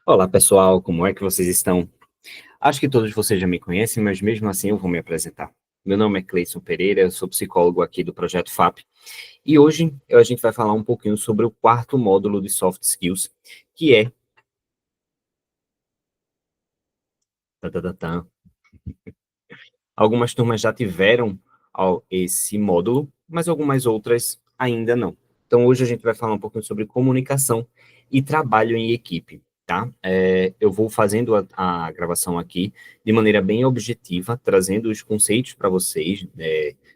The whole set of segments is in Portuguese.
Olá, pessoal, como é que vocês estão? Acho que todos vocês já me conhecem, mas mesmo assim eu vou me apresentar. Meu nome é Cleison Pereira, eu sou psicólogo aqui do Projeto FAP, e hoje a gente vai falar um pouquinho sobre o quarto módulo de Soft Skills, que é tan, tan, tan, tan. Algumas turmas já tiveram esse módulo, mas algumas outras ainda não. Então, hoje a gente vai falar um pouquinho sobre comunicação e trabalho em equipe, tá? Eu vou fazendo a gravação aqui de maneira bem objetiva, trazendo os conceitos para vocês,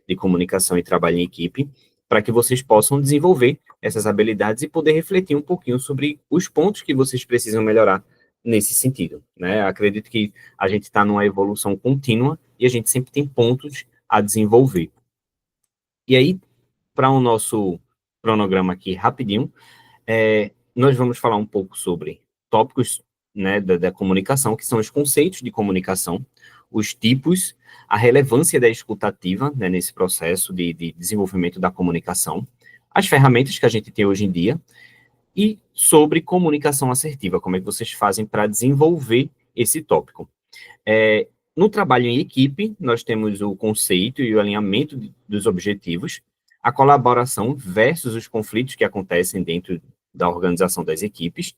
de comunicação e trabalho em equipe, para que vocês possam desenvolver essas habilidades e poder refletir um pouquinho sobre os pontos que vocês precisam melhorar nesse sentido, né? Acredito que a gente está numa evolução contínua e a gente sempre tem pontos a desenvolver. E aí, para o nosso cronograma aqui rapidinho, nós vamos falar um pouco sobre tópicos, né, da comunicação, que são os conceitos de comunicação, os tipos, a relevância da escutativa, né, nesse processo de desenvolvimento da comunicação, as ferramentas que a gente tem hoje em dia, e sobre comunicação assertiva, como é que vocês fazem para desenvolver esse tópico. No trabalho em equipe, nós temos o conceito e o alinhamento dos objetivos, a colaboração versus os conflitos que acontecem dentro da organização das equipes,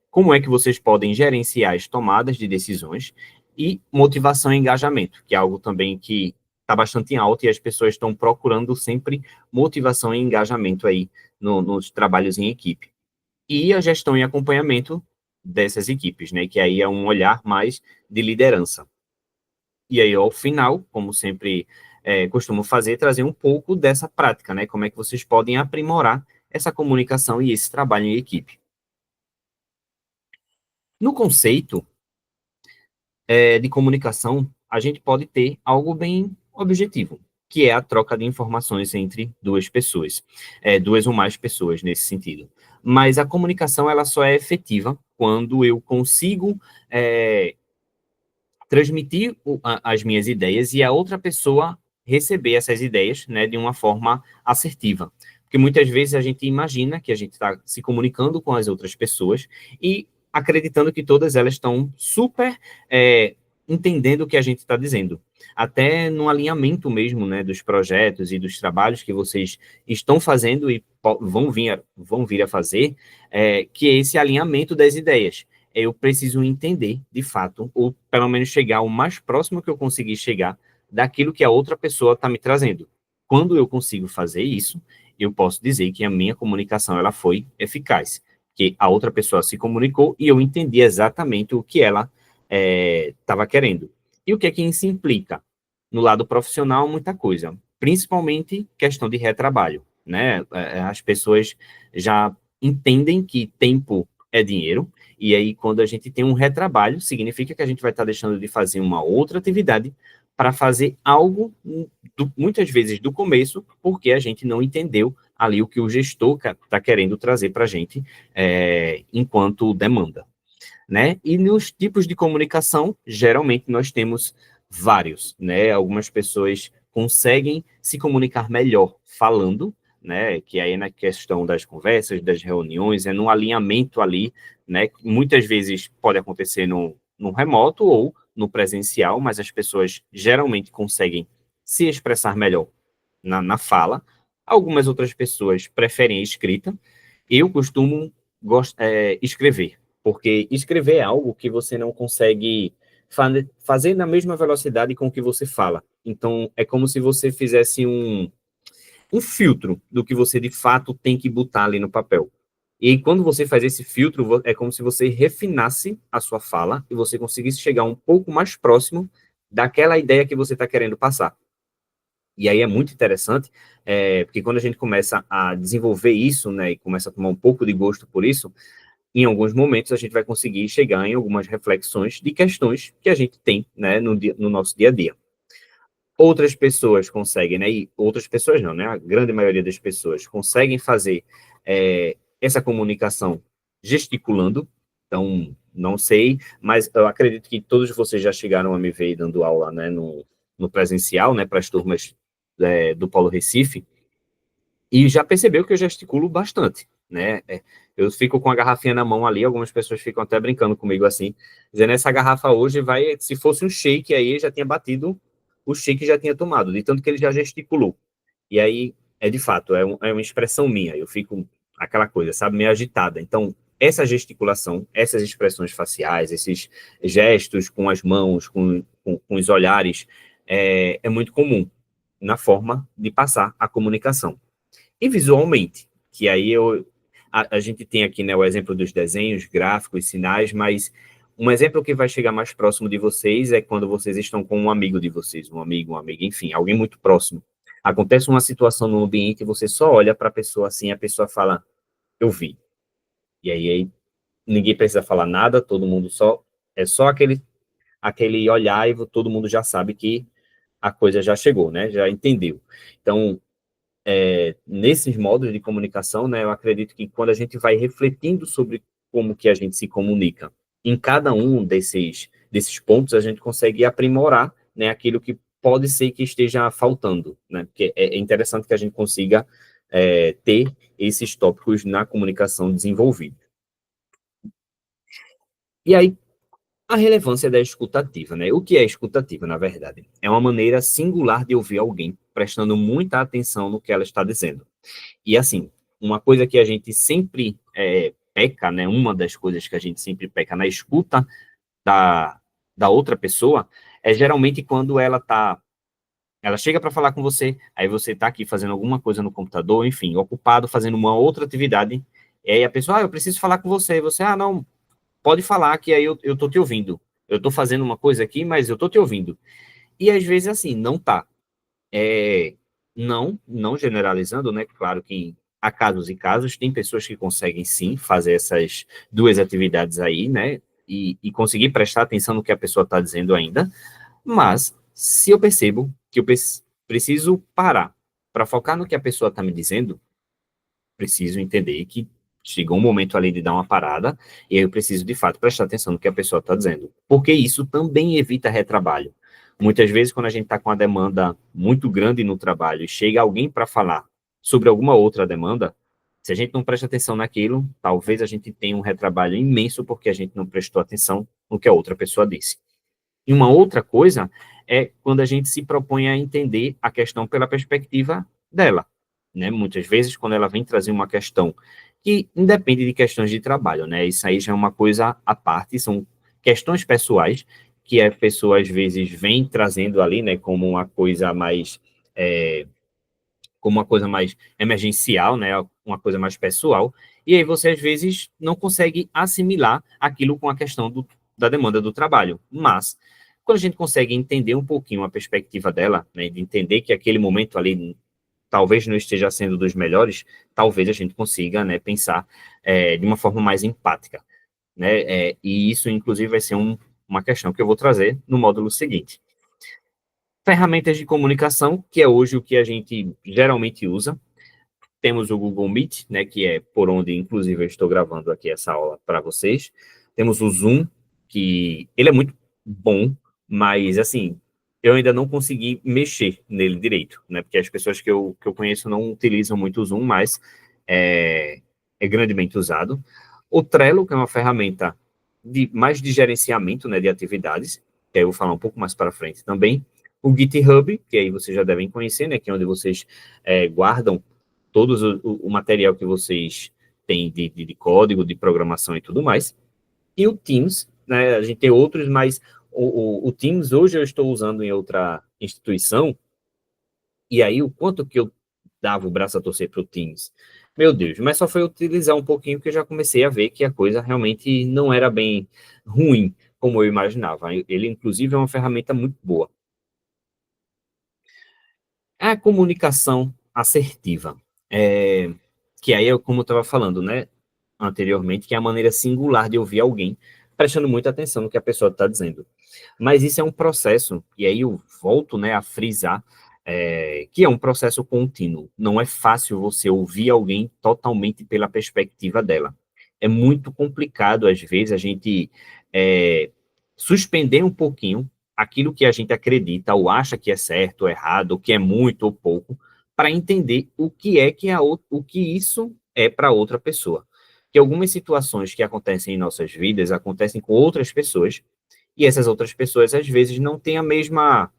como é que vocês podem gerenciar as tomadas de decisões e motivação e engajamento, que é algo também que está bastante em alta e as pessoas estão procurando sempre motivação e engajamento aí nos trabalhos em equipe. E a gestão e acompanhamento dessas equipes, né, que aí é um olhar mais de liderança. E aí, ao final, como sempre costumo fazer, trazer um pouco dessa prática, né? Como é que vocês podem aprimorar essa comunicação e esse trabalho em equipe. No conceito de comunicação, a gente pode ter algo bem objetivo, que é a troca de informações entre duas pessoas, duas ou mais pessoas nesse sentido. Mas a comunicação, ela só é efetiva quando eu consigo transmitir as minhas ideias e a outra pessoa receber essas ideias, né, de uma forma assertiva. Porque muitas vezes a gente imagina que a gente está se comunicando com as outras pessoas e acreditando que todas elas estão super entendendo o que a gente está dizendo. Até no alinhamento mesmo, né, dos projetos e dos trabalhos que vocês estão fazendo e vão vir a fazer, que é esse alinhamento das ideias. Eu preciso entender, de fato, ou pelo menos chegar o mais próximo que eu conseguir chegar daquilo que a outra pessoa está me trazendo. Quando eu consigo fazer isso, eu posso dizer que a minha comunicação ela foi eficaz, que a outra pessoa se comunicou e eu entendi exatamente o que ela estava querendo. E o que é que isso implica? No lado profissional, muita coisa, principalmente questão de retrabalho, né? As pessoas já entendem que tempo é dinheiro, e aí, quando a gente tem um retrabalho, significa que a gente vai estar deixando de fazer uma outra atividade para fazer algo, muitas vezes, do começo, porque a gente não entendeu ali o que o gestor está querendo trazer para a gente enquanto demanda, né? E nos tipos de comunicação, geralmente nós temos vários, né? Algumas pessoas conseguem se comunicar melhor falando, né? Que aí na questão das conversas, das reuniões, é no alinhamento ali, né? Muitas vezes pode acontecer no remoto ou no presencial, mas as pessoas geralmente conseguem se expressar melhor na fala. Algumas outras pessoas preferem a escrita. Eu costumo escrever, porque escrever é algo que você não consegue fazer na mesma velocidade com que você fala. Então, é como se você fizesse um filtro do que você de fato tem que botar ali no papel. E quando você faz esse filtro, é como se você refinasse a sua fala e você conseguisse chegar um pouco mais próximo daquela ideia que você está querendo passar. E aí é muito interessante, porque quando a gente começa a desenvolver isso, né, e começa a tomar um pouco de gosto por isso, em alguns momentos a gente vai conseguir chegar em algumas reflexões de questões que a gente tem, né, no nosso dia a dia. Outras pessoas conseguem, né, e outras pessoas não, né, a grande maioria das pessoas conseguem fazer essa comunicação gesticulando, então, não sei, mas eu acredito que todos vocês já chegaram a me ver dando aula, né, no presencial, né, para as turmas do Polo Recife, E já percebeu que eu gesticulo bastante, né? Eu fico com a garrafinha na mão ali, algumas pessoas ficam até brincando comigo assim, dizendo, essa garrafa hoje vai, se fosse um shake aí, já tinha batido, o shake já tinha tomado, de tanto que ele já gesticulou. E aí, de fato, é uma expressão minha, eu fico aquela coisa, sabe, meio agitada. Então, essa gesticulação, essas expressões faciais, esses gestos com as mãos, com os olhares, é muito comum na forma de passar a comunicação. E visualmente, que aí a gente tem aqui, né, o exemplo dos desenhos, gráficos, sinais, mas um exemplo que vai chegar mais próximo de vocês é quando vocês estão com um amigo de vocês, um amigo, uma amiga, enfim, alguém muito próximo. Acontece uma situação no ambiente e você só olha para a pessoa assim, a pessoa fala, eu vi. E aí ninguém precisa falar nada, todo mundo só, é só aquele olhar e todo mundo já sabe que a coisa já chegou, né, já entendeu. Então, nesses modos de comunicação, né, eu acredito que quando a gente vai refletindo sobre como que a gente se comunica, em cada um desses pontos, a gente consegue aprimorar, né, aquilo que pode ser que esteja faltando, né, porque é interessante que a gente consiga ter esses tópicos na comunicação desenvolvidos. E aí, a relevância da escutativa, né? O que é escutativa, na verdade? É uma maneira singular de ouvir alguém, prestando muita atenção no que ela está dizendo. E assim, uma coisa que a gente sempre peca, né? Uma das coisas que a gente sempre peca na escuta da, da outra pessoa é geralmente quando ela chega para falar com você, aí você está aqui fazendo alguma coisa no computador, enfim, ocupado fazendo uma outra atividade, e aí a pessoa, eu preciso falar com você, e você, não, pode falar que aí eu tô te ouvindo. Eu tô fazendo uma coisa aqui, mas eu tô te ouvindo. E às vezes assim, não tá. É, não generalizando, né? Claro que há casos e casos, tem pessoas que conseguem sim fazer essas duas atividades aí, né? E conseguir prestar atenção no que a pessoa está dizendo ainda. Mas se eu percebo que eu preciso parar para focar no que a pessoa está me dizendo, preciso entender que chegou um momento ali de dar uma parada e aí eu preciso, de fato, prestar atenção no que a pessoa está dizendo. Porque isso também evita retrabalho. Muitas vezes, quando a gente está com uma demanda muito grande no trabalho e chega alguém para falar sobre alguma outra demanda, se a gente não presta atenção naquilo, talvez a gente tenha um retrabalho imenso porque a gente não prestou atenção no que a outra pessoa disse. E uma outra coisa é quando a gente se propõe a entender a questão pela perspectiva dela, né? Muitas vezes, quando ela vem trazer uma questão que independe de questões de trabalho, né? Isso aí já é uma coisa à parte, são questões pessoais que a pessoa às vezes vem trazendo ali, né, é, como uma coisa mais emergencial, né, uma coisa mais pessoal, e aí você às vezes não consegue assimilar aquilo com a questão da demanda do trabalho. Mas, quando a gente consegue entender um pouquinho a perspectiva dela, né, de entender que aquele momento ali talvez não esteja sendo dos melhores, talvez a gente consiga, né, pensar de uma forma mais empática. Né, e isso, inclusive, vai ser uma questão que eu vou trazer no módulo seguinte. Ferramentas de comunicação, que é hoje o que a gente geralmente usa. Temos o Google Meet, né, que é por onde, inclusive, eu estou gravando aqui essa aula para vocês. Temos o Zoom, que ele é muito bom, mas, assim, eu ainda não consegui mexer nele direito, né, porque as pessoas que eu conheço não utilizam muito o Zoom, mas é grandemente usado. O Trello, que é uma ferramenta mais de gerenciamento, né, de atividades, que aí eu vou falar um pouco mais para frente também. O GitHub, que aí vocês já devem conhecer, né, que é onde vocês guardam todo o material que vocês têm de código, de programação e tudo mais. E o Teams, né, a gente tem outros, mas o Teams hoje eu estou usando em outra instituição, e aí o quanto que eu dava o braço a torcer para o Teams. Meu Deus, mas só foi utilizar um pouquinho que eu já comecei a ver que a coisa realmente não era bem ruim como eu imaginava. Ele, inclusive, é uma ferramenta muito boa. A comunicação assertiva, que aí é como eu estava falando, né, anteriormente, que é a maneira singular de ouvir alguém, prestando muita atenção no que a pessoa está dizendo. Mas isso é um processo, e aí eu volto, né, a frisar, que é um processo contínuo. Não é fácil você ouvir alguém totalmente pela perspectiva dela. É muito complicado, às vezes, a gente suspender um pouquinho aquilo que a gente acredita ou acha que é certo ou errado, ou que é muito ou pouco, para entender o que é que o que isso é para outra pessoa. Que algumas situações que acontecem em nossas vidas acontecem com outras pessoas, e essas outras pessoas, às vezes, não têm a mesma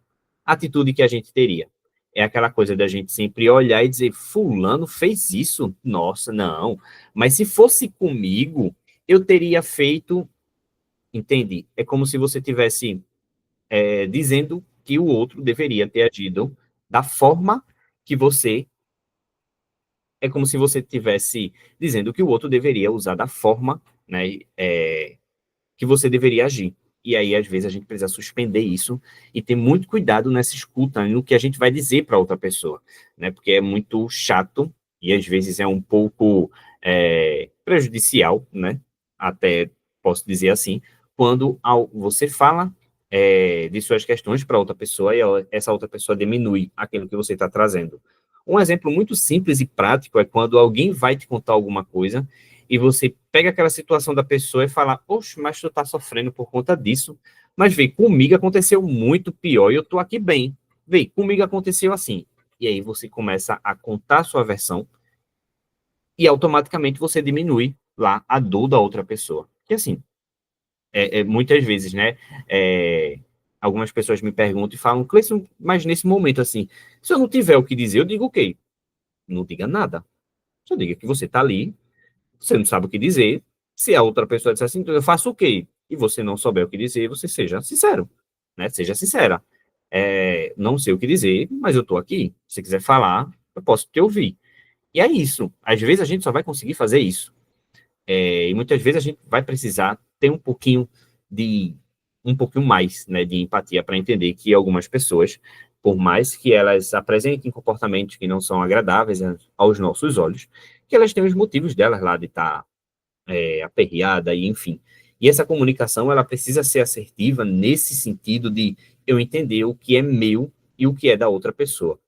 atitude que a gente teria. É aquela coisa da gente sempre olhar e dizer, fulano fez isso? Nossa, não. Mas se fosse comigo, eu teria feito, entende? É como se você tivesse dizendo que o outro deveria ter agido da forma que você. É como se você tivesse dizendo que o outro deveria usar da forma, né, que você deveria agir. E aí, às vezes, a gente precisa suspender isso e ter muito cuidado nessa escuta, no que a gente vai dizer para outra pessoa, né? Porque é muito chato e, às vezes, é um pouco prejudicial, né? Até posso dizer assim, quando você fala de suas questões para outra pessoa e essa outra pessoa diminui aquilo que você está trazendo. Um exemplo muito simples e prático é quando alguém vai te contar alguma coisa e você pega aquela situação da pessoa e fala, poxa, mas tu tá sofrendo por conta disso. Mas vê, comigo aconteceu muito pior e eu tô aqui bem. Vê, comigo aconteceu assim. E aí você começa a contar a sua versão e automaticamente você diminui lá a dor da outra pessoa. Que assim, muitas vezes, né? Algumas pessoas me perguntam e falam, Cleison, mas nesse momento assim, se eu não tiver o que dizer, eu digo o quê? Não diga nada. Só diga que você tá ali. Você não sabe o que dizer. Se a outra pessoa disser assim, então eu faço o quê? E você não souber o que dizer, você seja sincero, né? Seja sincera. Não sei o que dizer, mas eu estou aqui. Se você quiser falar, eu posso te ouvir. E é isso. Às vezes a gente só vai conseguir fazer isso. E muitas vezes a gente vai precisar ter de um pouquinho mais, né, de empatia para entender que algumas pessoas, por mais que elas apresentem comportamentos que não são agradáveis aos nossos olhos, que elas têm os motivos delas lá de estar aperreada e enfim. E essa comunicação ela precisa ser assertiva nesse sentido de eu entender o que é meu e o que é da outra pessoa.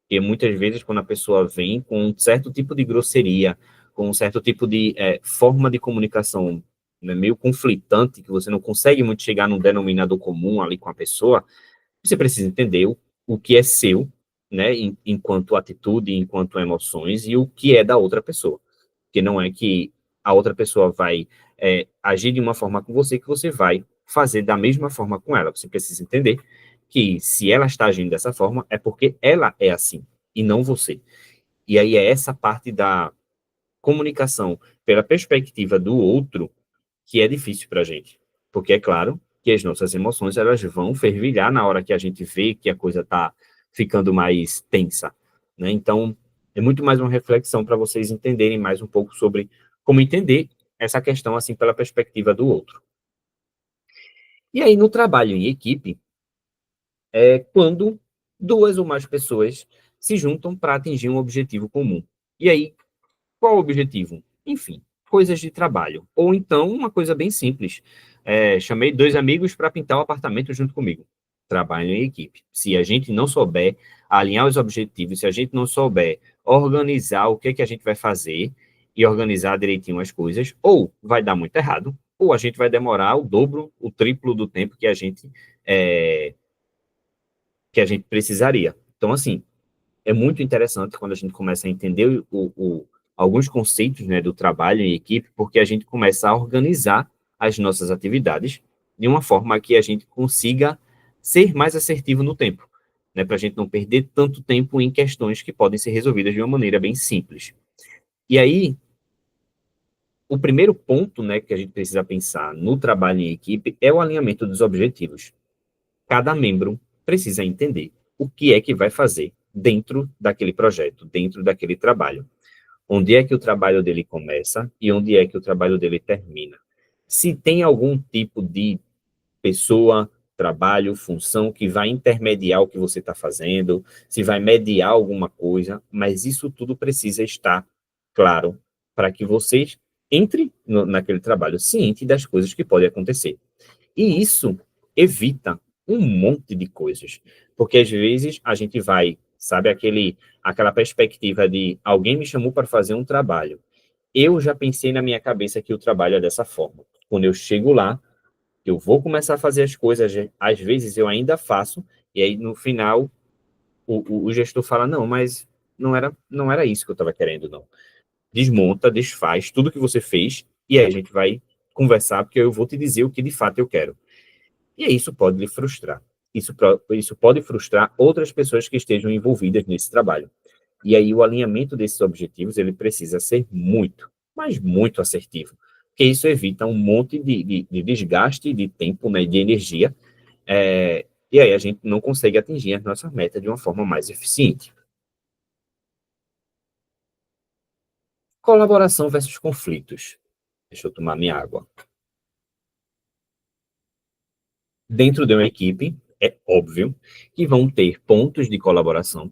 Porque muitas vezes, quando a pessoa vem com um certo tipo de grosseria, com um certo tipo de forma de comunicação, né, meio conflitante, que você não consegue muito chegar num denominador comum ali com a pessoa, você precisa entender o que é seu, né, enquanto atitude, enquanto emoções, e o que é da outra pessoa. Porque não é que a outra pessoa vai agir de uma forma com você que você vai fazer da mesma forma com ela. Você precisa entender que se ela está agindo dessa forma, é porque ela é assim, e não você. E aí é essa parte da comunicação pela perspectiva do outro que é difícil para a gente. Porque é claro que as nossas emoções elas vão fervilhar na hora que a gente vê que a coisa está ficando mais tensa, né? Então, é muito mais uma reflexão para vocês entenderem mais um pouco sobre como entender essa questão assim pela perspectiva do outro. E aí, no trabalho em equipe, é quando duas ou mais pessoas se juntam para atingir um objetivo comum. E aí, qual o objetivo? Enfim, coisas de trabalho. Ou então, uma coisa bem simples. Chamei dois amigos para pintar o apartamento junto comigo. Trabalho em equipe. Se a gente não souber alinhar os objetivos, se a gente não souber organizar o que é que a gente vai fazer e organizar direitinho as coisas, ou vai dar muito errado, ou a gente vai demorar o dobro, o triplo do tempo que a gente precisaria. Então, assim, é muito interessante quando a gente começa a entender alguns conceitos, né, do trabalho em equipe, porque a gente começa a organizar as nossas atividades de uma forma que a gente consiga ser mais assertivo no tempo, né, para a gente não perder tanto tempo em questões que podem ser resolvidas de uma maneira bem simples. E aí, o primeiro ponto, né, que a gente precisa pensar no trabalho em equipe é o alinhamento dos objetivos. Cada membro precisa entender o que é que vai fazer dentro daquele projeto, dentro daquele trabalho. Onde é que o trabalho dele começa e onde é que o trabalho dele termina. Se tem algum tipo de pessoa, trabalho, função que vai intermediar o que você está fazendo, se vai mediar alguma coisa, mas isso tudo precisa estar claro para que você entre naquele trabalho ciente das coisas que podem acontecer. E isso evita um monte de coisas. Porque às vezes a gente vai, sabe, aquela perspectiva de alguém me chamou para fazer um trabalho. Eu já pensei na minha cabeça que o trabalho é dessa forma. Quando eu chego lá, eu vou começar a fazer as coisas, às vezes eu ainda faço, e aí no final o gestor fala, não, mas não era isso que eu estava querendo, não. Desmonta, desfaz tudo que você fez, e aí a gente vai conversar, porque eu vou te dizer o que de fato eu quero. E aí isso pode lhe frustrar. Isso pode frustrar outras pessoas que estejam envolvidas nesse trabalho. E aí o alinhamento desses objetivos, ele precisa ser muito, mas muito assertivo. Porque isso evita um monte de desgaste de tempo, né, de energia, e aí a gente não consegue atingir as nossas metas de uma forma mais eficiente. Colaboração versus conflitos. Deixa eu tomar minha água. Dentro de uma equipe, é óbvio que vão ter pontos de colaboração.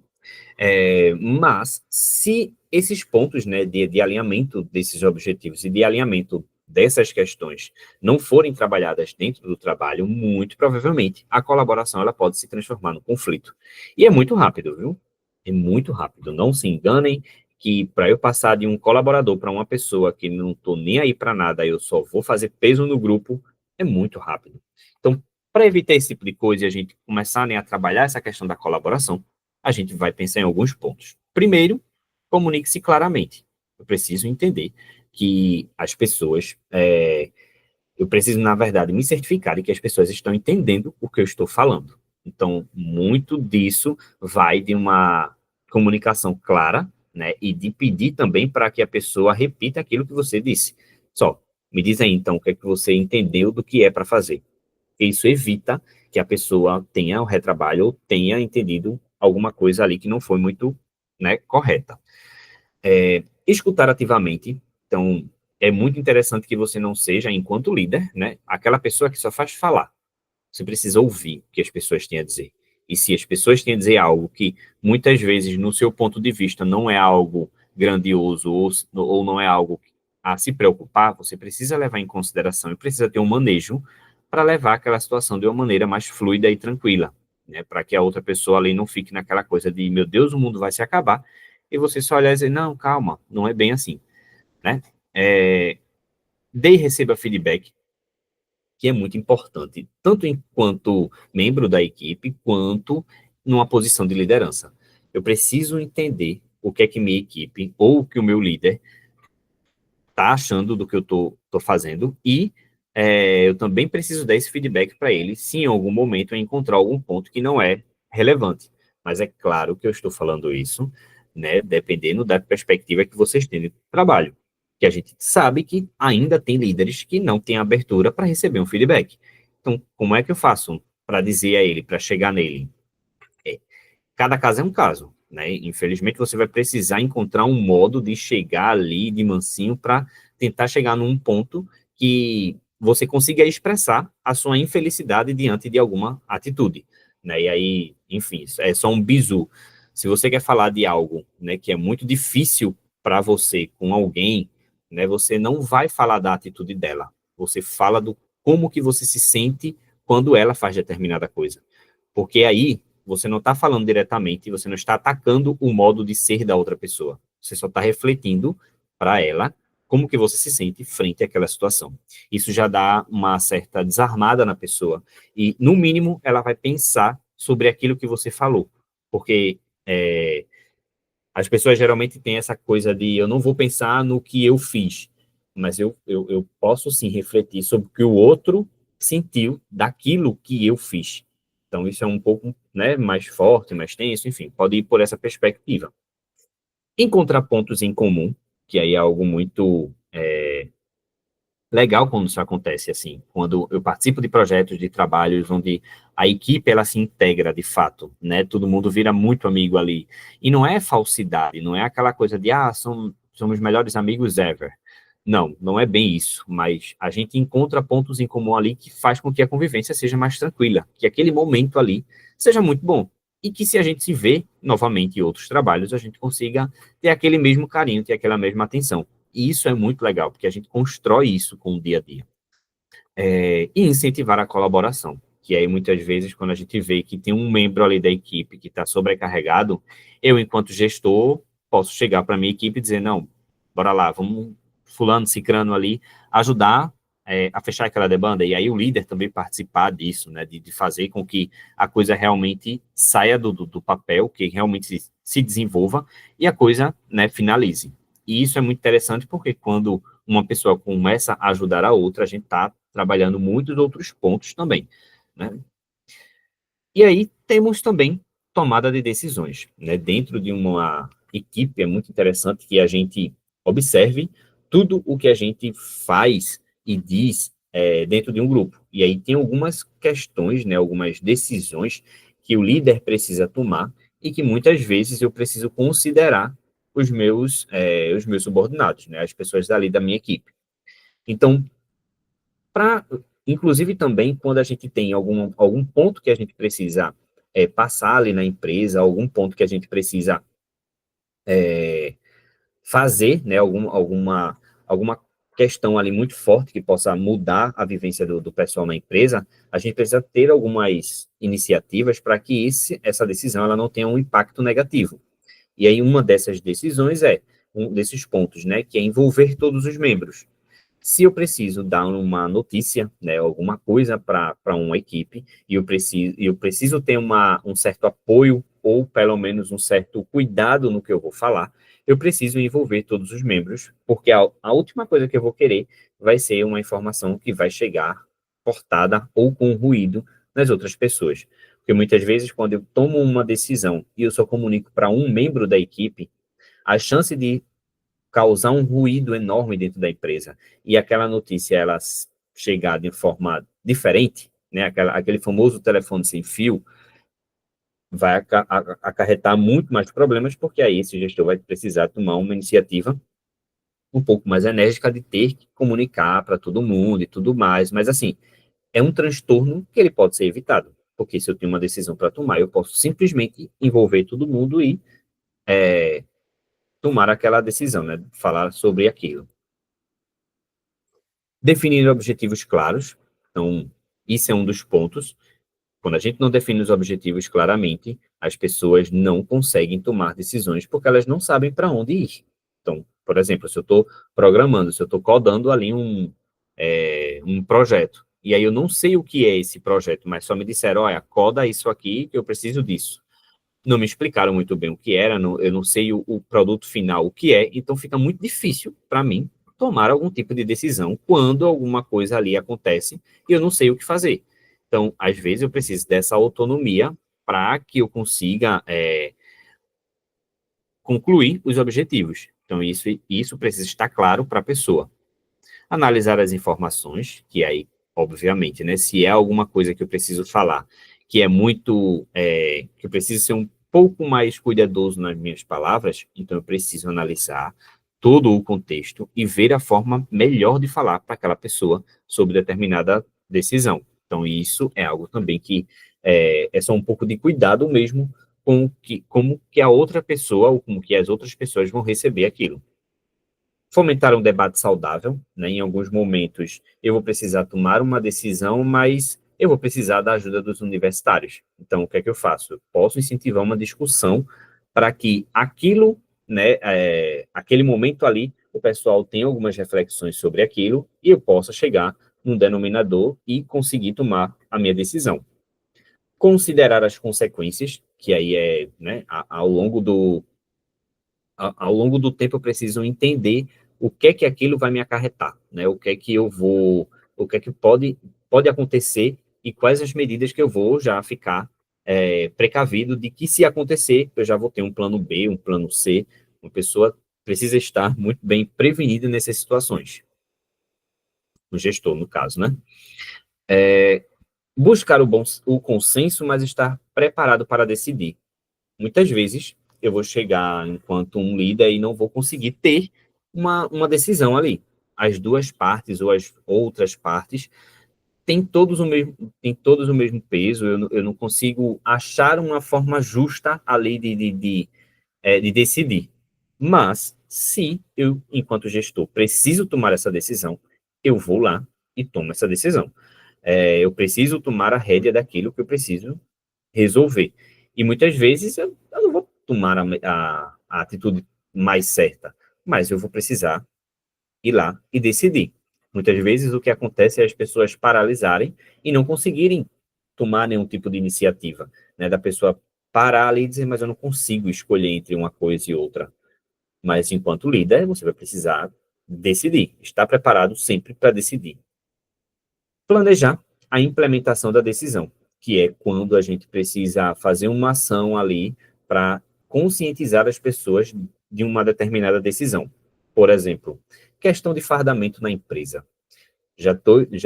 Mas, se esses pontos, né, de alinhamento desses objetivos e de alinhamento dessas questões não forem trabalhadas dentro do trabalho, muito provavelmente a colaboração ela pode se transformar no conflito. E é muito rápido, viu? É muito rápido. Não se enganem que para eu passar de um colaborador para uma pessoa que não estou nem aí para nada, eu só vou fazer peso no grupo, é muito rápido. Então, para evitar esse tipo de coisa e a gente começar, né, a trabalhar essa questão da colaboração, a gente vai pensar em alguns pontos. Primeiro, comunique-se claramente. Eu preciso entender que as pessoas, eu preciso, na verdade, me certificar de que as pessoas estão entendendo o que eu estou falando. Então, muito disso vai de uma comunicação clara, né, e de pedir também para que a pessoa repita aquilo que você disse. Só, me diz aí, então, o que é que você entendeu do que é para fazer. Porque isso evita que a pessoa tenha o retrabalho ou tenha entendido alguma coisa ali que não foi muito, né, correta. Escutar ativamente, então, é muito interessante que você não seja, enquanto líder, né, aquela pessoa que só faz falar. Você precisa ouvir o que as pessoas têm a dizer. E se as pessoas têm a dizer algo que, muitas vezes, no seu ponto de vista, não é algo grandioso ou não é algo a se preocupar, você precisa levar em consideração e precisa ter um manejo para levar aquela situação de uma maneira mais fluida e tranquila, né? Para que a outra pessoa ali não fique naquela coisa de, meu Deus, o mundo vai se acabar, e você só olhar e dizer, não, calma, não é bem assim, né? É, dê e receba feedback, que é muito importante, tanto enquanto membro da equipe, quanto numa posição de liderança. Eu preciso entender o que é que minha equipe ou o que o meu líder está achando do que eu tô fazendo e eu também preciso dar esse feedback para ele se em algum momento eu encontrar algum ponto que não é relevante. Mas é claro que eu estou falando isso, né, dependendo da perspectiva que vocês têm de trabalho. Que a gente sabe que ainda tem líderes que não têm abertura para receber um feedback. Então, como é que eu faço para dizer a ele, para chegar nele? Cada caso é um caso, né? Infelizmente, você vai precisar encontrar um modo de chegar ali de mansinho para tentar chegar num ponto que você consiga expressar a sua infelicidade diante de alguma atitude, né? E aí, enfim, isso é só um bizu. Se você quer falar de algo, né, que é muito difícil para você com alguém, né, você não vai falar da atitude dela. Você fala do como que você se sente quando ela faz determinada coisa. Porque aí você não está falando diretamente, você não está atacando o modo de ser da outra pessoa. Você só está refletindo para ela como que você se sente frente àquela situação. Isso já dá uma certa desarmada na pessoa e, no mínimo, ela vai pensar sobre aquilo que você falou. Porque as pessoas geralmente têm essa coisa de eu não vou pensar no que eu fiz, mas eu posso sim refletir sobre o que o outro sentiu daquilo que eu fiz. Então, isso é um pouco, né, mais forte, mais tenso, enfim, pode ir por essa perspectiva. Encontrar pontos em comum, que aí é algo muito legal quando isso acontece, assim, quando eu participo de projetos, de trabalhos onde a equipe, ela se integra de fato, né, todo mundo vira muito amigo ali, e não é falsidade, não é aquela coisa de, somos melhores amigos ever, não, não é bem isso, mas a gente encontra pontos em comum ali que faz com que a convivência seja mais tranquila, que aquele momento ali seja muito bom, e que se a gente se vê novamente em outros trabalhos, a gente consiga ter aquele mesmo carinho, ter aquela mesma atenção. E isso é muito legal, porque a gente constrói isso com o dia a dia. E incentivar a colaboração, que aí muitas vezes, quando a gente vê que tem um membro ali da equipe que está sobrecarregado, eu, enquanto gestor, posso chegar para a minha equipe e dizer, não, bora lá, vamos fulano, cicrano ali, ajudar a fechar aquela demanda, e aí o líder também participar disso, né, de fazer com que a coisa realmente saia do papel, que realmente se desenvolva, e a coisa, né, finalize. E isso é muito interessante porque quando uma pessoa começa a ajudar a outra, a gente está trabalhando muitos outros pontos também, né? E aí temos também tomada de decisões, né? Dentro de uma equipe é muito interessante que a gente observe tudo o que a gente faz e diz dentro de um grupo. E aí tem algumas questões, né? Algumas decisões que o líder precisa tomar e que muitas vezes eu preciso considerar os meus subordinados, né? As pessoas dali da minha equipe. Então, para, inclusive também quando a gente tem algum ponto que a gente precisa passar ali na empresa, algum ponto que a gente precisa fazer, né, alguma questão ali muito forte que possa mudar a vivência do pessoal na empresa, a gente precisa ter algumas iniciativas para que essa decisão ela não tenha um impacto negativo. E aí uma dessas decisões é um desses pontos, né, que é envolver todos os membros. Se eu preciso dar uma notícia, né, alguma coisa para uma equipe, e eu preciso ter um certo apoio, ou pelo menos um certo cuidado no que eu vou falar, eu preciso envolver todos os membros, porque a última coisa que eu vou querer vai ser uma informação que vai chegar cortada ou com ruído nas outras pessoas. Porque muitas vezes, quando eu tomo uma decisão e eu só comunico para um membro da equipe, a chance de causar um ruído enorme dentro da empresa e aquela notícia ela chegar de forma diferente, né, aquele famoso telefone sem fio, vai acarretar muito mais problemas, porque aí esse gestor vai precisar tomar uma iniciativa um pouco mais enérgica de ter que comunicar para todo mundo e tudo mais, mas assim, é um transtorno que ele pode ser evitado, porque se eu tenho uma decisão para tomar, eu posso simplesmente envolver todo mundo e tomar aquela decisão, né, falar sobre aquilo. Definir objetivos claros. Então, isso é um dos pontos. Quando a gente não define os objetivos claramente, as pessoas não conseguem tomar decisões porque elas não sabem para onde ir. Então, por exemplo, se eu estou programando, se eu estou codando ali um projeto, e aí eu não sei o que é esse projeto, mas só me disseram, olha, coda isso aqui, que eu preciso disso. Não me explicaram muito bem o que era, eu não sei o produto final, o que é, então fica muito difícil para mim tomar algum tipo de decisão quando alguma coisa ali acontece e eu não sei o que fazer. Então, às vezes, eu preciso dessa autonomia para que eu consiga concluir os objetivos. Então, isso precisa estar claro para a pessoa. Analisar as informações, que aí, obviamente, né, se é alguma coisa que eu preciso falar, que é que eu preciso ser um pouco mais cuidadoso nas minhas palavras, então eu preciso analisar todo o contexto e ver a forma melhor de falar para aquela pessoa sobre determinada decisão. Então, isso é algo também que é só um pouco de cuidado mesmo com como que a outra pessoa ou como que as outras pessoas vão receber aquilo. Fomentar um debate saudável, né? Em alguns momentos eu vou precisar tomar uma decisão, mas eu vou precisar da ajuda dos universitários. Então, o que é que eu faço? Eu posso incentivar uma discussão para que aquilo, né, aquele momento ali, o pessoal tenha algumas reflexões sobre aquilo e eu possa chegar num denominador e conseguir tomar a minha decisão. Considerar as consequências, que aí né, ao longo do tempo eu preciso entender o que é que aquilo vai me acarretar, né? O que é que pode acontecer e quais as medidas que eu vou já ficar precavido de que se acontecer, eu já vou ter um plano B, um plano C. Uma pessoa precisa estar muito bem prevenida nessas situações. O gestor, no caso, né? Buscar o consenso, mas estar preparado para decidir. Muitas vezes eu vou chegar enquanto um líder e não vou conseguir ter uma decisão ali. As duas partes ou as outras partes têm todos o mesmo peso, eu não consigo achar uma forma justa ali de decidir. Mas, se eu, enquanto gestor, preciso tomar essa decisão, eu vou lá e tomo essa decisão. Eu preciso tomar a rédea daquilo que eu preciso resolver. E muitas vezes eu não vou tomar a atitude mais certa, mas eu vou precisar ir lá e decidir. Muitas vezes o que acontece é as pessoas paralisarem e não conseguirem tomar nenhum tipo de iniciativa, né? Da pessoa parar ali e dizer, mas eu não consigo escolher entre uma coisa e outra. Mas enquanto líder, você vai precisar decidir, estar preparado sempre para decidir. Planejar a implementação da decisão, que é quando a gente precisa fazer uma ação ali para conscientizar as pessoas de uma determinada decisão. Por exemplo, questão de fardamento na empresa. Já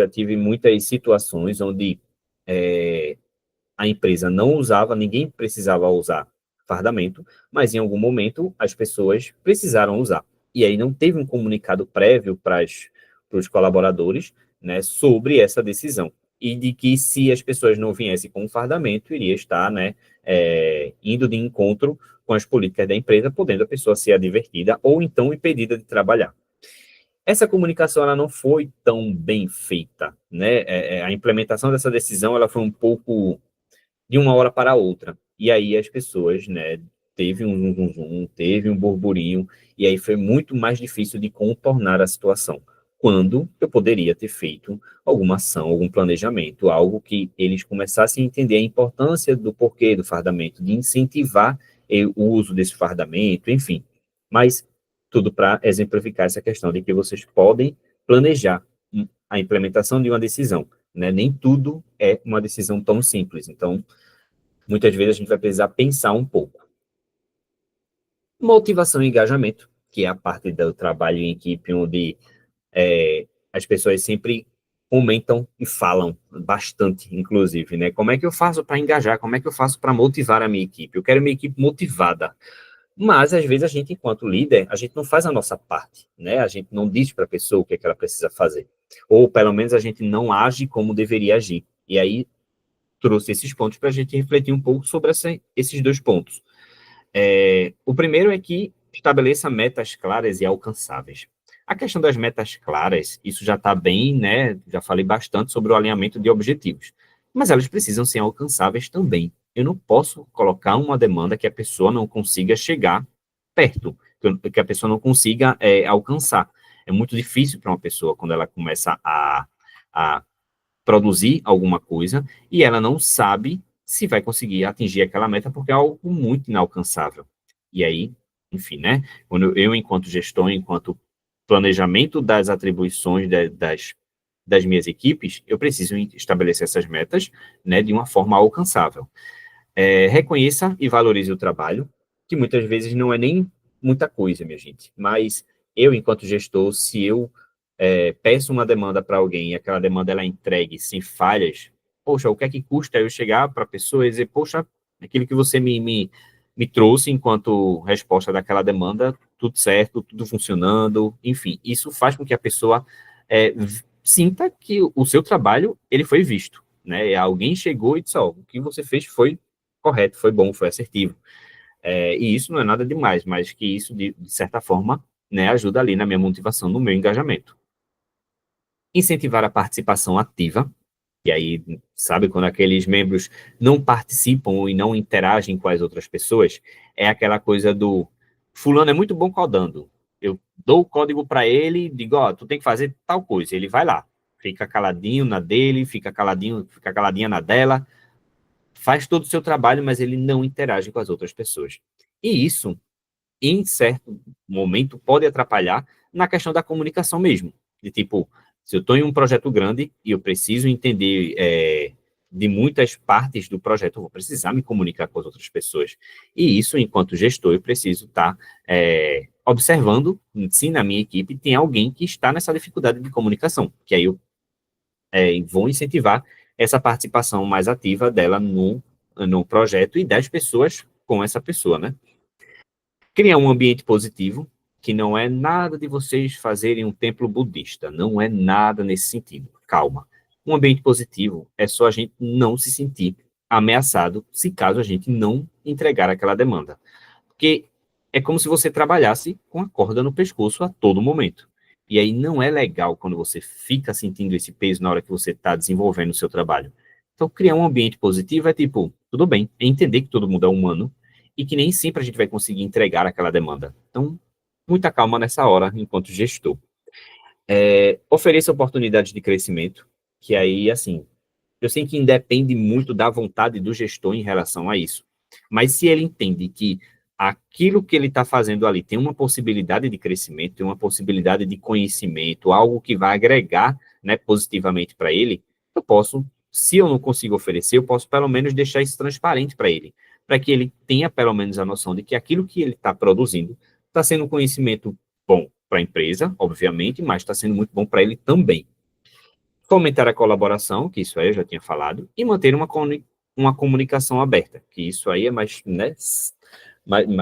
tive muitas situações onde a empresa não usava, ninguém precisava usar fardamento, mas em algum momento as pessoas precisaram usar. E aí não teve um comunicado prévio para os colaboradores, né, sobre essa decisão. E de que se as pessoas não viessem com o fardamento, iria estar, né, indo de encontro com as políticas da empresa, podendo a pessoa ser advertida ou então impedida de trabalhar. Essa comunicação ela não foi tão bem feita, né? A implementação dessa decisão ela foi um pouco de uma hora para outra. E aí as pessoas, né, teve um zum, zum, zum, teve um burburinho, e aí foi muito mais difícil de contornar a situação. Quando eu poderia ter feito alguma ação, algum planejamento, algo que eles começassem a entender a importância do porquê do fardamento, de incentivar o uso desse fardamento, enfim. Mas tudo para exemplificar essa questão de que vocês podem planejar a implementação de uma decisão, né? Nem tudo é uma decisão tão simples. Então, muitas vezes a gente vai precisar pensar um pouco. Motivação e engajamento, que é a parte do trabalho em equipe, onde as pessoas sempre comentam e falam bastante, inclusive, né? Como é que eu faço para engajar? Como é que eu faço para motivar a minha equipe? Eu quero minha equipe motivada. Mas, às vezes, a gente, enquanto líder, a gente não faz a nossa parte, né? A gente não diz para a pessoa o que é que ela precisa fazer. Ou, pelo menos, a gente não age como deveria agir. E aí, trouxe esses pontos para a gente refletir um pouco sobre esses dois pontos. O primeiro é que estabeleça metas claras e alcançáveis. A questão das metas claras, isso já está bem, né? Já falei bastante sobre o alinhamento de objetivos. Mas elas precisam ser alcançáveis também. Eu não posso colocar uma demanda que a pessoa não consiga chegar perto, que a pessoa não consiga alcançar. É muito difícil para uma pessoa, quando ela começa a produzir alguma coisa e ela não sabe se vai conseguir atingir aquela meta porque é algo muito inalcançável. E aí, enfim, né? Quando eu enquanto gestor, enquanto planejamento das atribuições das minhas equipes, eu preciso estabelecer essas metas, né, de uma forma alcançável. Reconheça e valorize o trabalho, que muitas vezes não é nem muita coisa, minha gente, mas eu, enquanto gestor, se eu peço uma demanda para alguém e aquela demanda ela é entregue sem falhas, poxa, o que é que custa eu chegar para a pessoa e dizer, poxa, aquilo que você me trouxe enquanto resposta daquela demanda, tudo certo, tudo funcionando, enfim, isso faz com que a pessoa sinta que o seu trabalho, ele foi visto, né? Alguém chegou e disse, ó, o que você fez foi correto, foi bom, foi assertivo. E isso não é nada demais, mas que isso, de certa forma, né, ajuda ali na minha motivação, no meu engajamento. Incentivar a participação ativa, e aí, sabe, quando aqueles membros não participam e não interagem com as outras pessoas, é aquela coisa do fulano é muito bom codando. Eu dou o código para ele, digo, ó, tu tem que fazer tal coisa. Ele vai lá, fica caladinho na dele, fica caladinha na dela, faz todo o seu trabalho, mas ele não interage com as outras pessoas. E isso, em certo momento, pode atrapalhar na questão da comunicação mesmo. De tipo, se eu estou em um projeto grande e eu preciso entender de muitas partes do projeto, eu vou precisar me comunicar com as outras pessoas. E isso, enquanto gestor, eu preciso estar observando se na minha equipe tem alguém que está nessa dificuldade de comunicação, que aí eu vou incentivar essa participação mais ativa dela no projeto e das pessoas com essa pessoa, né? Criar um ambiente positivo, que não é nada de vocês fazerem um templo budista, não é nada nesse sentido. Calma. Um ambiente positivo é só a gente não se sentir ameaçado se caso a gente não entregar aquela demanda. Porque é como se você trabalhasse com a corda no pescoço a todo momento. E aí não é legal quando você fica sentindo esse peso na hora que você está desenvolvendo o seu trabalho. Então, criar um ambiente positivo é tipo, tudo bem, é entender que todo mundo é humano e que nem sempre a gente vai conseguir entregar aquela demanda. Então, muita calma nessa hora, enquanto gestor. Ofereça oportunidades de crescimento, que aí, assim, eu sei que independe muito da vontade do gestor em relação a isso, mas se ele entende que aquilo que ele está fazendo ali tem uma possibilidade de crescimento, tem uma possibilidade de conhecimento, algo que vai agregar, né, positivamente para ele, eu posso, se eu não consigo oferecer, eu posso pelo menos deixar isso transparente para que ele tenha pelo menos a noção de que aquilo que ele está produzindo está sendo um conhecimento bom para a empresa, obviamente, mas está sendo muito bom para ele também. Fomentar a colaboração, que isso aí eu já tinha falado, e manter uma comunicação aberta, que isso aí é mais, né,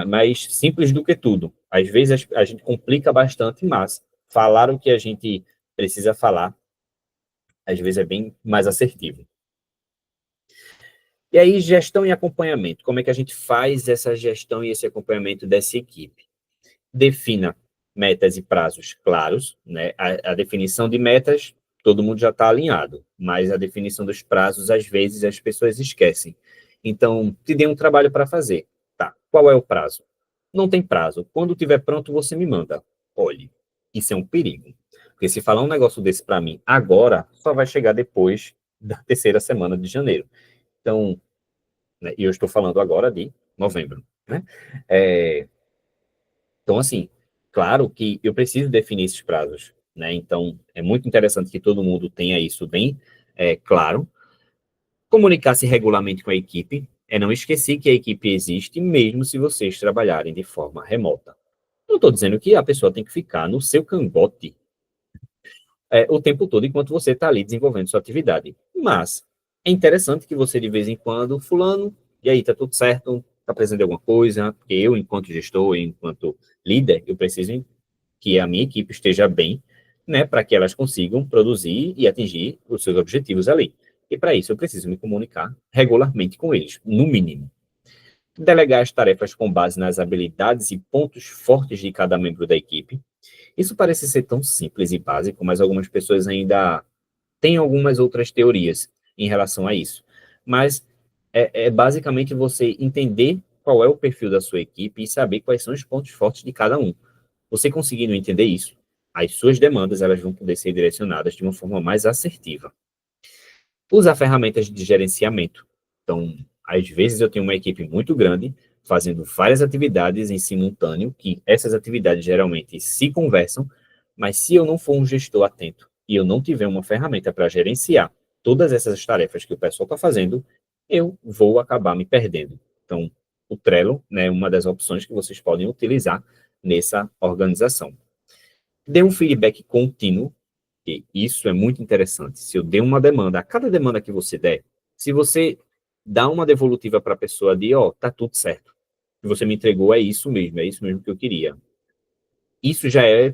mais simples do que tudo. Às vezes a gente complica bastante, mas falar o que a gente precisa falar, às vezes é bem mais assertivo. E aí, gestão e acompanhamento. Como é que a gente faz essa gestão e esse acompanhamento dessa equipe? Defina metas e prazos claros, né? A definição de metas, todo mundo já está alinhado, mas a definição dos prazos, às vezes, as pessoas esquecem. Então, te dê um trabalho para fazer. Tá, qual é o prazo? Não tem prazo. Quando estiver pronto, você me manda. Olhe, isso é um perigo. Porque se falar um negócio desse para mim agora, só vai chegar depois da terceira semana de janeiro. Então, né, e eu estou falando agora de novembro, né? É, então, assim, claro que eu preciso definir esses prazos, né? Então, é muito interessante que todo mundo tenha isso bem claro. Comunicar-se regularmente com a equipe é não esquecer que a equipe existe, mesmo se vocês trabalharem de forma remota. Não estou dizendo que a pessoa tem que ficar no seu cangote o tempo todo enquanto você está ali desenvolvendo sua atividade. Mas é interessante que você, de vez em quando, fulano, e aí, tá tudo certo? Tá precisando de alguma coisa? Porque eu, enquanto gestor, enquanto líder, eu preciso que a minha equipe esteja bem, né, para que elas consigam produzir e atingir os seus objetivos ali. E para isso eu preciso me comunicar regularmente com eles, no mínimo. Delegar as tarefas com base nas habilidades e pontos fortes de cada membro da equipe. Isso parece ser tão simples e básico, mas algumas pessoas ainda têm algumas outras teorias em relação a isso. Mas é basicamente você entender qual é o perfil da sua equipe e saber quais são os pontos fortes de cada um. Você conseguindo entender isso, as suas demandas elas vão poder ser direcionadas de uma forma mais assertiva. Usar ferramentas de gerenciamento. Então, às vezes eu tenho uma equipe muito grande fazendo várias atividades em simultâneo, que essas atividades geralmente se conversam, mas se eu não for um gestor atento e eu não tiver uma ferramenta para gerenciar todas essas tarefas que o pessoal está fazendo, eu vou acabar me perdendo. Então, o Trello, né, é uma das opções que vocês podem utilizar nessa organização. Dê um feedback contínuo, e isso é muito interessante. Se eu der uma demanda, a cada demanda que você der, se você dá uma devolutiva para a pessoa de, ó, tá tudo certo, o que você me entregou é isso mesmo que eu queria. Isso já é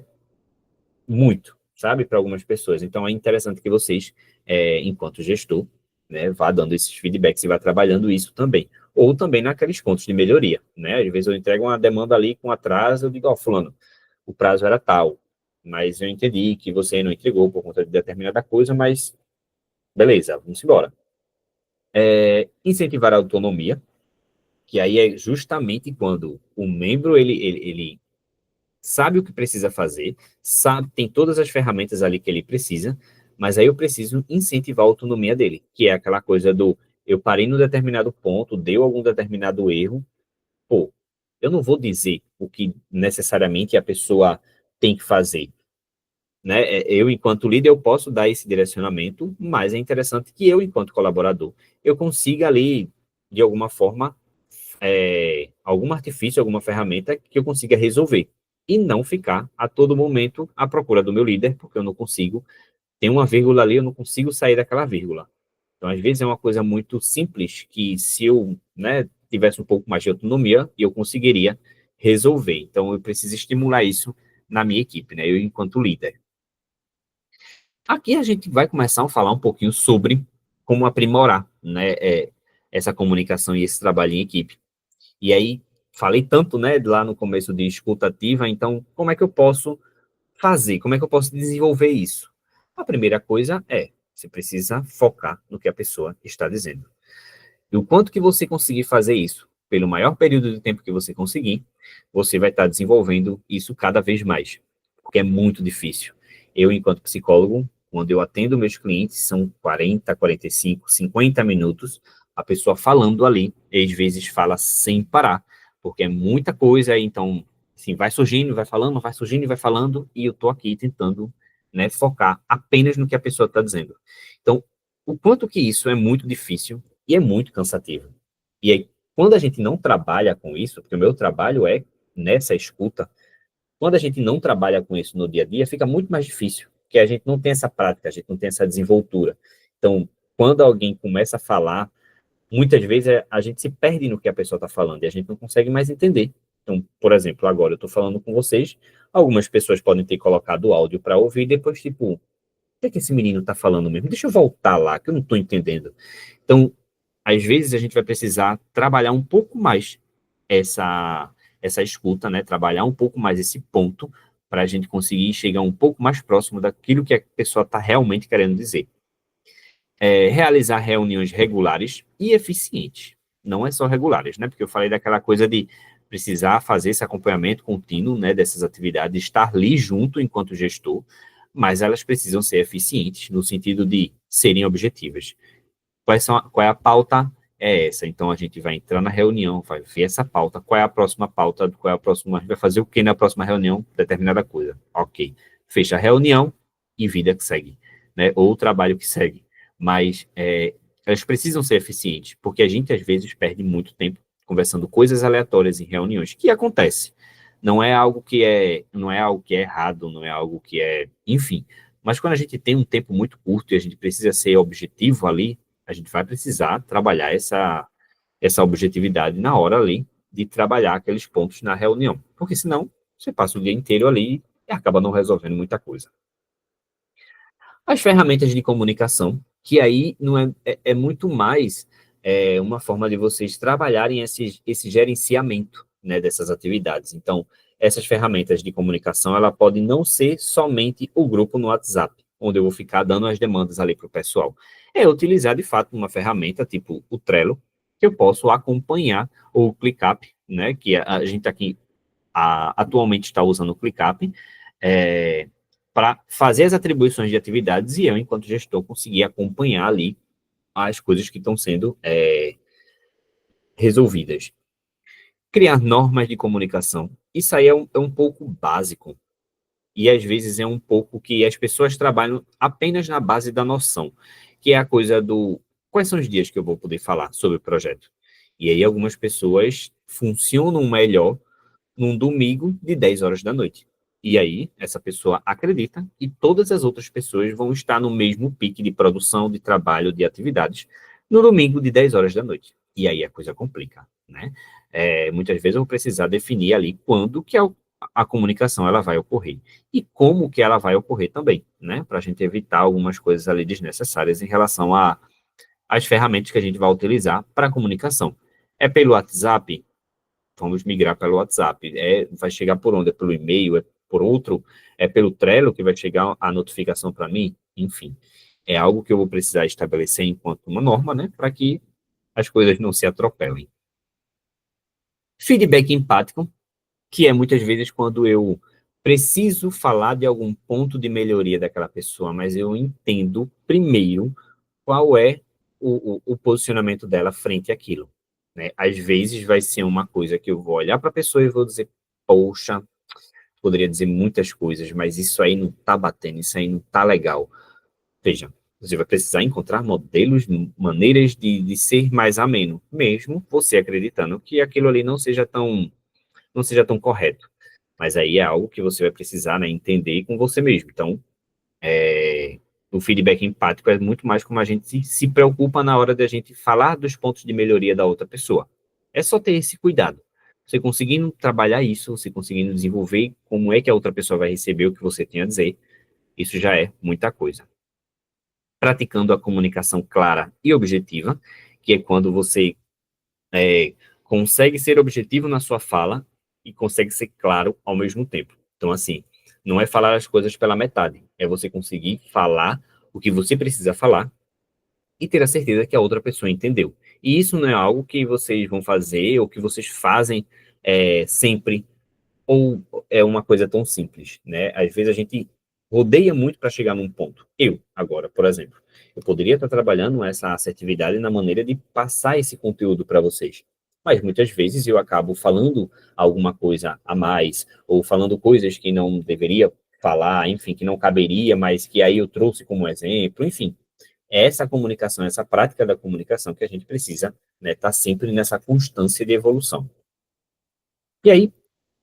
muito, sabe, para algumas pessoas. Então é interessante que vocês, enquanto gestor, né, vá dando esses feedbacks e vá trabalhando isso também. Ou também naqueles pontos de melhoria, né? Às vezes eu entrego uma demanda ali com atraso, eu digo, ó, fulano, o prazo era tal, mas eu entendi que você não entregou por conta de determinada coisa, mas beleza, vamos embora. Incentivar a autonomia, que aí é justamente quando o membro ele sabe o que precisa fazer, sabe, tem todas as ferramentas ali que ele precisa, mas aí eu preciso incentivar a autonomia dele, que é aquela coisa do eu parei no determinado ponto, deu algum determinado erro, pô, eu não vou dizer o que necessariamente a pessoa tem que fazer, né? Eu, enquanto líder, eu posso dar esse direcionamento, mas é interessante que eu, enquanto colaborador, eu consiga ali, de alguma forma, algum artifício, alguma ferramenta que eu consiga resolver e não ficar a todo momento à procura do meu líder, porque eu não consigo, tem uma vírgula ali, eu não consigo sair daquela vírgula. Então, às vezes é uma coisa muito simples que se eu, né, tivesse um pouco mais de autonomia, eu conseguiria resolver. Então, eu preciso estimular isso na minha equipe, né, eu enquanto líder. Aqui a gente vai começar a falar um pouquinho sobre como aprimorar, né, essa comunicação e esse trabalho em equipe. E aí, falei tanto, né, lá no começo de escuta ativa, então, como é que eu posso fazer? Como é que eu posso desenvolver isso? A primeira coisa você precisa focar no que a pessoa está dizendo. E o quanto que você conseguir fazer isso, pelo maior período de tempo que você conseguir, você vai estar desenvolvendo isso cada vez mais, porque é muito difícil. Eu, enquanto psicólogo, quando eu atendo meus clientes, são 40, 45, 50 minutos, a pessoa falando ali, e às vezes fala sem parar, porque é muita coisa, então, assim, vai surgindo, vai falando, vai surgindo e vai falando, e eu tô aqui tentando, né, focar apenas no que a pessoa está dizendo. Então, o quanto que isso é muito difícil e é muito cansativo. E aí, quando a gente não trabalha com isso, porque o meu trabalho é nessa escuta, quando a gente não trabalha com isso no dia a dia, fica muito mais difícil, porque a gente não tem essa prática, a gente não tem essa desenvoltura. Então, quando alguém começa a falar, muitas vezes a gente se perde no que a pessoa está falando e a gente não consegue mais entender. Então, por exemplo, agora eu estou falando com vocês, algumas pessoas podem ter colocado o áudio para ouvir e depois, tipo, o que é que esse menino está falando mesmo? Deixa eu voltar lá, que eu não estou entendendo. Então, às vezes a gente vai precisar trabalhar um pouco mais essa essa escuta, né? Trabalhar um pouco mais esse ponto para a gente conseguir chegar um pouco mais próximo daquilo que a pessoa está realmente querendo dizer. Realizar reuniões regulares e eficientes. Não é só regulares, né? Porque eu falei daquela coisa de precisar fazer esse acompanhamento contínuo, né, dessas atividades, estar ali junto enquanto gestor, mas elas precisam ser eficientes no sentido de serem objetivas. Qual é a pauta? É essa. Então a gente vai entrar na reunião, vai ver essa pauta. Qual é a próxima pauta? Qual é a próxima? A gente vai fazer o que na próxima reunião? Determinada coisa. Ok. Fecha a reunião e vida que segue, né? Ou o trabalho que segue. Mas elas precisam ser eficientes, porque a gente às vezes perde muito tempo conversando coisas aleatórias em reuniões, que acontece. Não é algo que é errado, não é algo que é, enfim. Mas quando a gente tem um tempo muito curto e a gente precisa ser objetivo ali, a gente vai precisar trabalhar essa objetividade na hora ali de trabalhar aqueles pontos na reunião. Porque senão você passa o dia inteiro ali e acaba não resolvendo muita coisa. As ferramentas de comunicação, que aí não é muito mais uma forma de vocês trabalharem esse gerenciamento, né, dessas atividades. Então, essas ferramentas de comunicação, ela pode não ser somente o grupo no WhatsApp, onde eu vou ficar dando as demandas ali para o pessoal. É utilizar, de fato, uma ferramenta tipo o Trello, que eu posso acompanhar, ou o ClickUp, né, que a gente aqui atualmente está usando o ClickUp, para fazer as atribuições de atividades e eu, enquanto gestor, conseguir acompanhar ali as coisas que estão sendo resolvidas. Criar normas de comunicação. Isso aí é um pouco básico e às vezes é um pouco que as pessoas trabalham apenas na base da noção, que é a coisa do quais são os dias que eu vou poder falar sobre o projeto. E aí algumas pessoas funcionam melhor num domingo de 10 horas da noite. E aí, essa pessoa acredita e todas as outras pessoas vão estar no mesmo pique de produção, de trabalho, de atividades, no domingo de 10 horas da noite. E aí a coisa complica, né? Muitas vezes eu vou precisar definir ali quando que a comunicação ela vai ocorrer e como que ela vai ocorrer também, né? Para a gente evitar algumas coisas ali desnecessárias em relação às ferramentas que a gente vai utilizar para a comunicação. É pelo WhatsApp? Vamos migrar pelo WhatsApp. Vai chegar por onde? É pelo e-mail? É por outro? É pelo Trello que vai chegar a notificação para mim? Enfim, é algo que eu vou precisar estabelecer enquanto uma norma, né? Para que as coisas não se atropelem. Feedback empático, que é muitas vezes quando eu preciso falar de algum ponto de melhoria daquela pessoa, mas eu entendo primeiro qual é o posicionamento dela frente àquilo, né? Às vezes vai ser uma coisa que eu vou olhar para a pessoa e vou dizer, poxa, poderia dizer muitas coisas, mas isso aí não tá batendo, isso aí não tá legal. Veja, você vai precisar encontrar modelos, maneiras de ser mais ameno, mesmo você acreditando que aquilo ali não seja tão correto. Mas aí é algo que você vai precisar, né, entender com você mesmo. Então, o feedback empático é muito mais como a gente se preocupa na hora de a gente falar dos pontos de melhoria da outra pessoa. É só ter esse cuidado. Você conseguindo trabalhar isso, você conseguindo desenvolver como é que a outra pessoa vai receber o que você tem a dizer, isso já é muita coisa. Praticando a comunicação clara e objetiva, que é quando você consegue ser objetivo na sua fala e consegue ser claro ao mesmo tempo. Então, assim, não é falar as coisas pela metade, é você conseguir falar o que você precisa falar e ter a certeza que a outra pessoa entendeu. E isso não é algo que vocês vão fazer ou que vocês fazem sempre, ou é uma coisa tão simples, né? Às vezes a gente rodeia muito para chegar num ponto. Eu, agora, por exemplo, eu poderia estar trabalhando essa assertividade na maneira de passar esse conteúdo para vocês. Mas muitas vezes eu acabo falando alguma coisa a mais, ou falando coisas que não deveria falar, enfim, que não caberia, mas que aí eu trouxe como exemplo, enfim. É essa comunicação, essa prática da comunicação que a gente precisa, né, estar sempre nessa constância de evolução. E aí,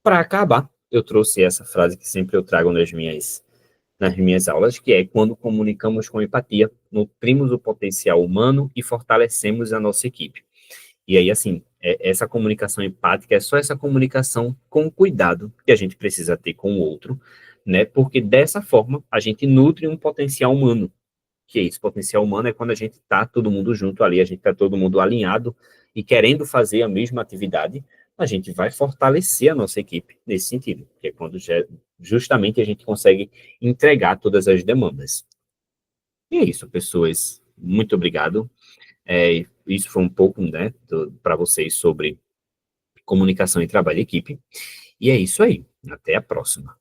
para acabar, eu trouxe essa frase que sempre eu trago nas minhas aulas, que é: quando comunicamos com empatia, nutrimos o potencial humano e fortalecemos a nossa equipe. E aí, assim, essa comunicação empática é só essa comunicação com cuidado que a gente precisa ter com o outro, né? Porque dessa forma a gente nutre um potencial humano. Que é isso, potencial humano é quando a gente está todo mundo junto ali, a gente está todo mundo alinhado e querendo fazer a mesma atividade, a gente vai fortalecer a nossa equipe nesse sentido, que é quando justamente a gente consegue entregar todas as demandas. E é isso, pessoas. Muito obrigado. Isso foi um pouco, né, para vocês sobre comunicação e trabalho em equipe. E é isso aí. Até a próxima.